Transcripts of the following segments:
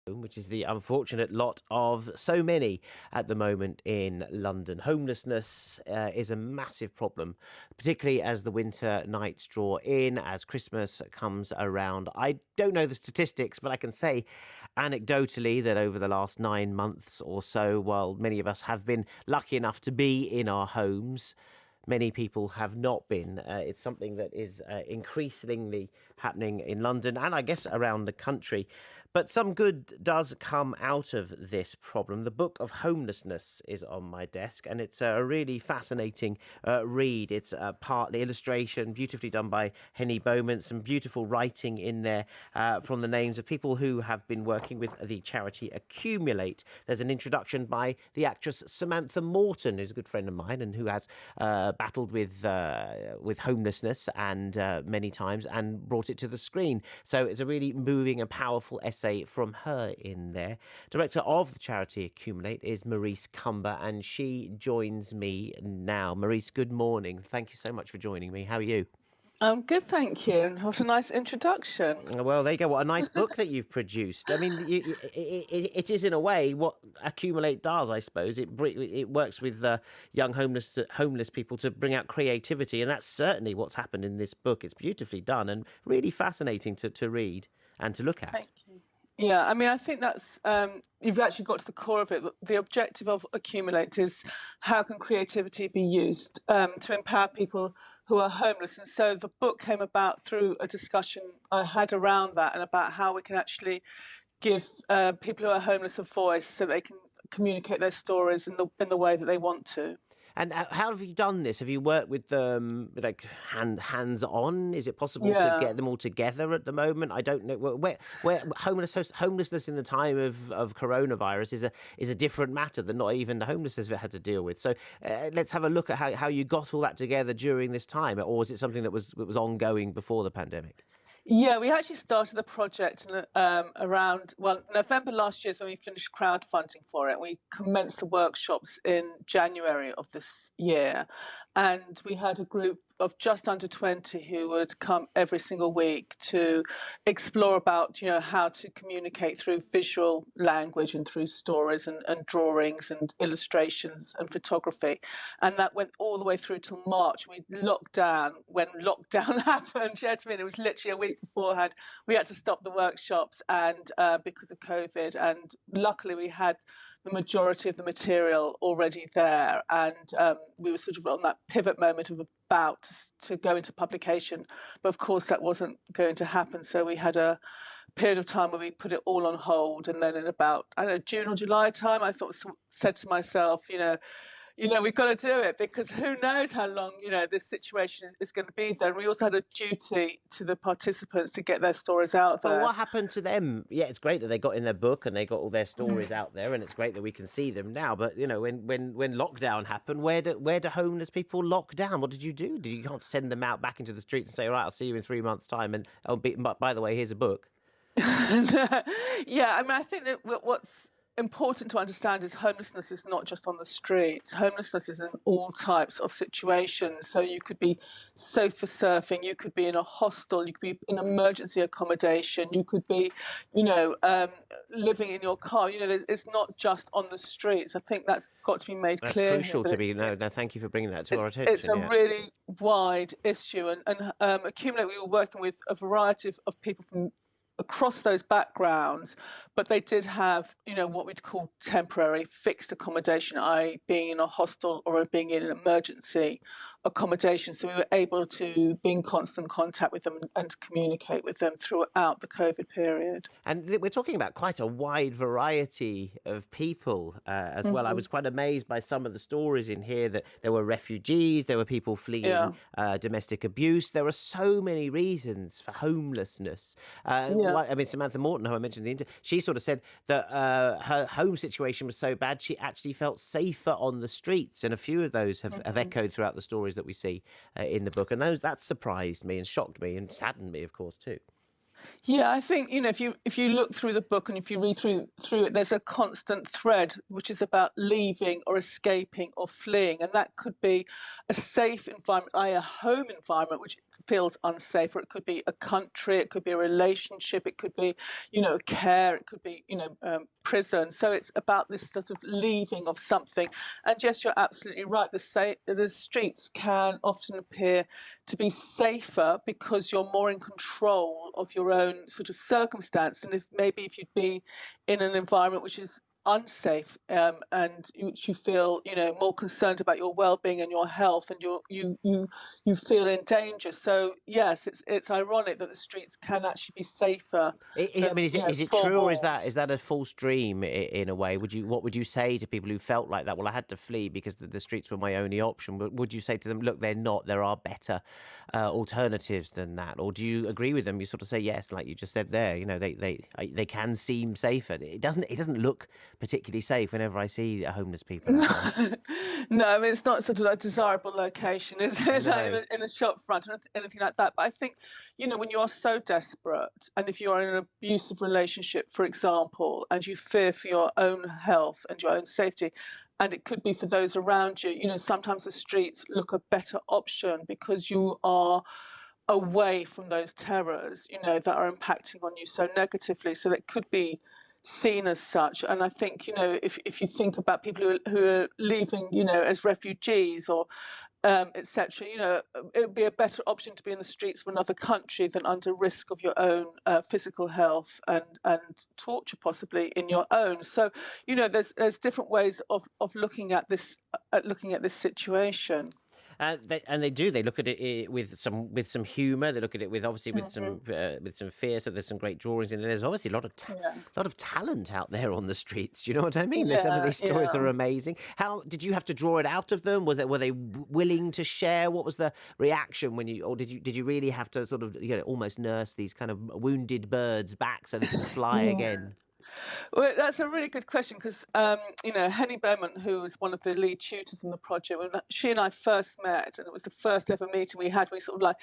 which is the unfortunate lot of so many at the moment in London. Homelessness is a massive problem, particularly as the winter nights draw in, as Christmas comes around. I don't know the statistics, but I can say anecdotally that over the last 9 months or so, while many of us have been lucky enough to be in our homes, many people have not been. It's something that is increasingly happening in London and I guess around the country. But some good does come out of this problem. The Book of Homelessness is on my desk, and it's a really fascinating read. It's partly illustration, beautifully done by Henny Bowman, some beautiful writing in there from the names of people who have been working with the charity Accumulate. There's an introduction by the actress Samantha Morton, who's a good friend of mine and who has battled with homelessness and many times and brought it to the screen. So it's a really moving and powerful essay from her in there. Director of the charity Accumulate is Marice Cumber, and she joins me now. Marice, good morning. Thank you so much for joining me. How are you? I'm good, thank you. What a nice introduction. Well, there you go. What a nice book that you've produced. I mean, it is in a way what Accumulate does, I suppose. It works with young homeless people to bring out creativity, and that's certainly what's happened in this book. It's beautifully done and really fascinating to read and to look at. Thank you. Yeah, I mean, I think that's, you've actually got to the core of it. The objective of Accumulate is how can creativity be used to empower people who are homeless. And so the book came about through a discussion I had around that and about how we can actually give people who are homeless a voice so they can communicate their stories in the way that they want to. And how have you done this? Have you worked with them like hands-on? Is it possible Yeah. to get them all together at the moment? I don't know. Where homelessness in the time of coronavirus is a different matter than not even the homelessness have had to deal with. So let's have a look at how you got all that together during this time, or was it something that was ongoing before the pandemic? Yeah, we actually started the project around, November last year is when we finished crowdfunding for it. We commenced the workshops in January of this year. And we had a group of just under 20 who would come every single week to explore about, how to communicate through visual language and through stories and drawings and illustrations and photography. And that went all the way through till March. We locked down when lockdown happened. You know what I mean? It was literally a week beforehand. We had to stop the workshops and because of COVID. And luckily we had the majority of the material already there, and we were sort of on that pivot moment of about to go into publication, but of course that wasn't going to happen, so we had a period of time where we put it all on hold, and then in about, I don't know, June or July time, I said to myself, we've got to do it because who knows how long, this situation is going to be there. And we also had a duty to the participants to get their stories out there. But what happened to them? Yeah, it's great that they got in their book and they got all their stories out there, and it's great that we can see them now. But when lockdown happened, where do homeless people lock down? What did you do? You can't send them out back into the streets and say, all right, I'll see you in 3 months' time, and by the way, here's a book. Yeah, I mean, I think that what's important to understand is homelessness is not just on the streets. Homelessness is in all types of situations. So you could be sofa surfing, you could be in a hostel, you could be in emergency accommodation, you could be, living in your car. It's not just on the streets. I think that's got to be made clear. That's crucial to be. No, thank you for bringing that to our attention. It's a really wide issue, and Accumulate, we were working with a variety of people from across those backgrounds, but they did have, what we'd call temporary fixed accommodation, i.e. being in a hostel or being in an emergency accommodation. So we were able to be in constant contact with them and communicate with them throughout the COVID period. And we're talking about quite a wide variety of people as well. I was quite amazed by some of the stories in here that there were refugees, there were people fleeing domestic abuse. There are so many reasons for homelessness. I mean, Samantha Morton, who I mentioned in the interview, she sort of said that her home situation was so bad she actually felt safer on the streets, and a few of those have echoed throughout the stories that we see in the book, and that surprised me and shocked me and saddened me, of course, too. Yeah, I think, if you look through the book and if you read through it, there's a constant thread which is about leaving or escaping or fleeing, and that could be a safe environment, a home environment, which feels unsafe, or it could be a country, it could be a relationship, it could be, care, it could be, prison. So it's about this sort of leaving of something. And yes, you're absolutely right. The streets can often appear to be safer because you're more in control of your own sort of circumstance. And if you'd be in an environment which is unsafe, and which you feel more concerned about your well-being and your health, and you feel in danger. So yes, it's ironic that the streets can actually be safer I than mean, is it four true, or is walls. that a false dream in a way? What would you say to people who felt like that? Well, I had to flee because the streets were my only option. But would you say to them, look, they're not. There are better alternatives than that, or do you agree with them? You sort of say yes, like you just said there. They can seem safer. It doesn't look particularly safe whenever I see homeless people No, out there. no, I mean, it's not sort of a desirable location, is it? Like No. in a shop front or anything like that. But I think, when you are so desperate, and if you are in an abusive relationship, for example, and you fear for your own health and your own safety, and it could be for those around you, sometimes the streets look a better option because you are away from those terrors, that are impacting on you so negatively. So that could be seen as such. And I think, if you think about people who are leaving, as refugees or etc., it would be a better option to be in the streets of another country than under risk of your own physical health and torture possibly in your own. So, there's different ways of looking at this situation. And they do. They look at it with some humour. They look at it with obviously Hmm. with some fear. So there's some great drawings in there. There's obviously a Yeah, lot of talent out there on the streets. Do you know what I mean? There's some of yeah, these stories are yeah. amazing. How did you have to draw it out of them? Were they willing to share? What was the reaction when or did you really have to sort of almost nurse these kind of wounded birds back so they could fly Yeah. again? Well, that's a really good question because, Henny Beaumont, who was one of the lead tutors in the project, when she and I first met, and it was the first ever meeting we had, we sort of like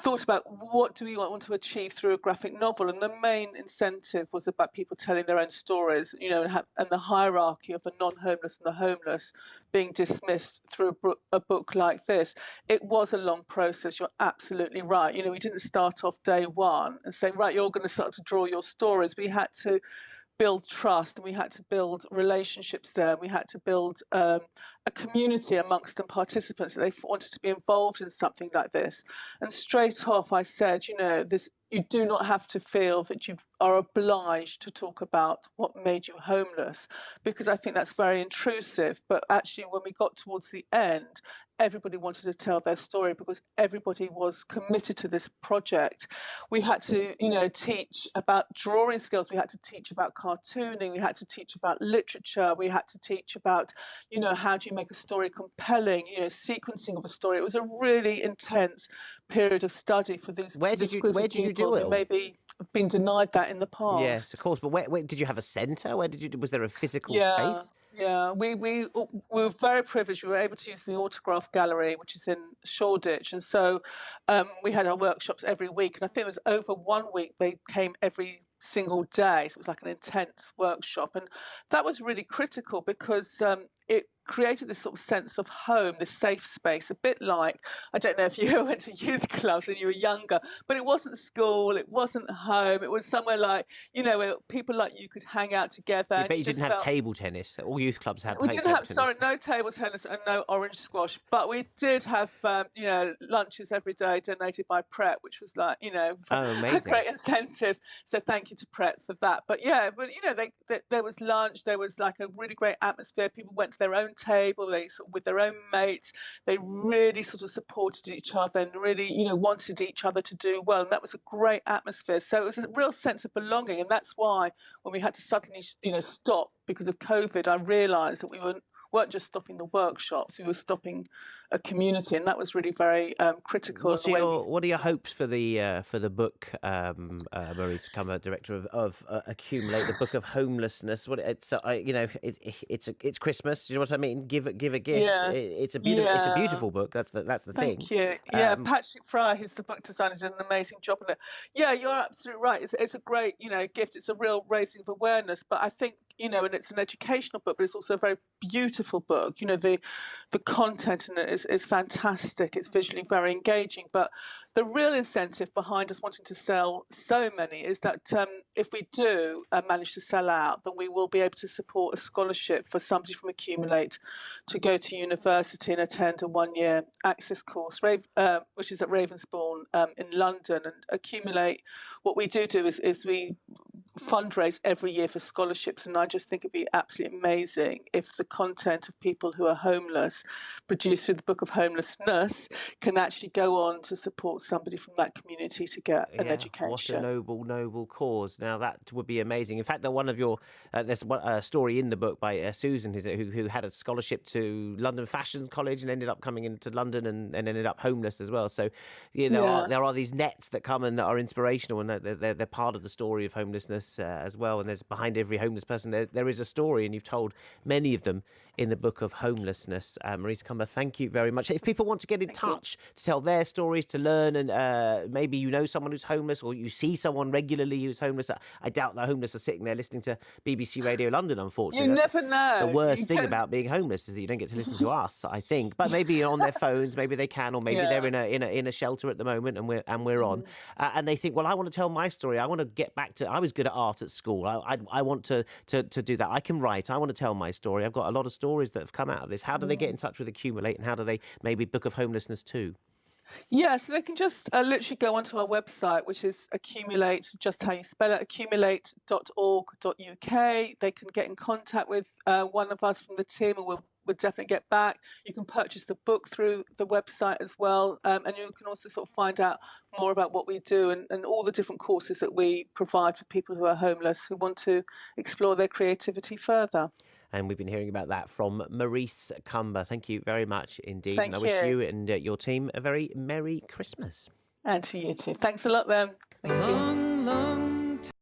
thought about what do we want to achieve through a graphic novel, and the main incentive was about people telling their own stories, and the hierarchy of the non-homeless and the homeless being dismissed through a book like this. It was a long process. You're absolutely right. We didn't start off day one and say, right, you're going to start to draw your stories. We had to build trust, and we had to build relationships there. We had to build a community amongst the participants that they wanted to be involved in something like this. And straight off, I said, this, you do not have to feel that you are obliged to talk about what made you homeless, because I think that's very intrusive. But actually, when we got towards the end, everybody wanted to tell their story because everybody was committed to this project. We had to, teach about drawing skills. We had to teach about cartooning. We had to teach about literature. We had to teach about, how do you make a story compelling, sequencing of a story. It was a really intense period of study for this group Where of did you people do it who all? maybe have been denied that in the Yes, of past. course. But where did you have a centre? Was there a physical Yeah, space? yeah. We were very privileged. We were able to use the Autograph Gallery, which is in Shoreditch, and so we had our workshops every week. And I think it was over 1 week. They came every single day, so it was like an intense workshop, and that was really critical because it created this sort of sense of home, this safe space. A bit like, I don't know if you went to youth clubs when you were younger, but it wasn't school, it wasn't home. It was somewhere like, where people like you could hang out together, I and bet you you didn't just have felt. table tennis. All youth clubs had We didn't table have, tennis. sorry, no table tennis and no orange squash, but we did have, lunches every day donated by Pret, which was like, Oh, a amazing. great incentive. So thank you to Pret for that. But yeah, there was lunch, there was like a really great atmosphere. People went to their own table, they sort of, with their own mates, they really sort of supported each other and really, wanted each other to do well. And that was a great atmosphere. So it was a real sense of belonging, and that's why when we had to suddenly, stop because of COVID, I realised that we weren't just stopping the workshops; we were stopping a community, and that was really very critical in the way we. What are your hopes for the book, Maurice Cumber, director of Accumulate, the Book of Homelessness? What it's it's Christmas. You know what I mean? Give a gift. Yeah, It's a yeah. beautiful book. That's the thing. Thank you. Yeah, Um, Patrick Fry, who's the book designer, did an amazing job on it. Yeah, you're absolutely right. It's a great, gift. It's a real raising of awareness. But I think, and it's an educational book, but it's also a very beautiful book. The content in it is fantastic. It's visually very engaging. But the real incentive behind us wanting to sell so many is that if we do manage to sell out, then we will be able to support a scholarship for somebody from Accumulate to go to university and attend a one-year access course, which is at Ravensbourne in London. And Accumulate, what we do is we fundraise every year for scholarships, and I just think it'd be absolutely amazing if the content of people who are homeless, produced through the Book of Homelessness, can actually go on to support somebody from that community to get an Yeah, what a education. noble cause. Now that would be amazing. In fact, that one of your there's a story in the book by Susan, is it, who had a scholarship to London Fashion College and ended up coming into London and ended up homeless as well. So, yeah, Yeah. there are these nets that come and that are inspirational, and they're part of the story of homelessness as well. And there's behind every homeless person there is a story, and you've told many of them in the Book of Homelessness. Marice Cumber, thank you very much. If people want to get in touch to tell their stories, to learn, and maybe you know someone who's homeless, or you see someone regularly who's homeless. I doubt the homeless are sitting there listening to BBC Radio London, You unfortunately. never It's the know. worst thing about being homeless, is that you don't get to listen to us, I think. But maybe on their phones, maybe they can, or maybe they're Yeah. in a shelter at the moment, and we're on, and they think, well, I want to tell my story. I want to get back to. I was good at art at school. I want to do that. I can write. I want to tell my story. I've got a lot of stories that have come out of this. How do they get in touch with Accumulate, and how do they maybe Book of Homelessness too? Yeah, so they can just literally go onto our website, which is accumulate, just how you spell it, accumulate.org.uk. They can get in contact with one of us from the team, and we'll definitely get back. You can purchase the book through the website as well, and you can also sort of find out more about what we do and all the different courses that we provide for people who are homeless who want to explore their creativity further. And we've been hearing about that from Marice Cumber. Thank you very much indeed. And I Thank wish you. you and your team a very Merry Christmas. And to you too. Thanks a lot, then. Thank you. Long, long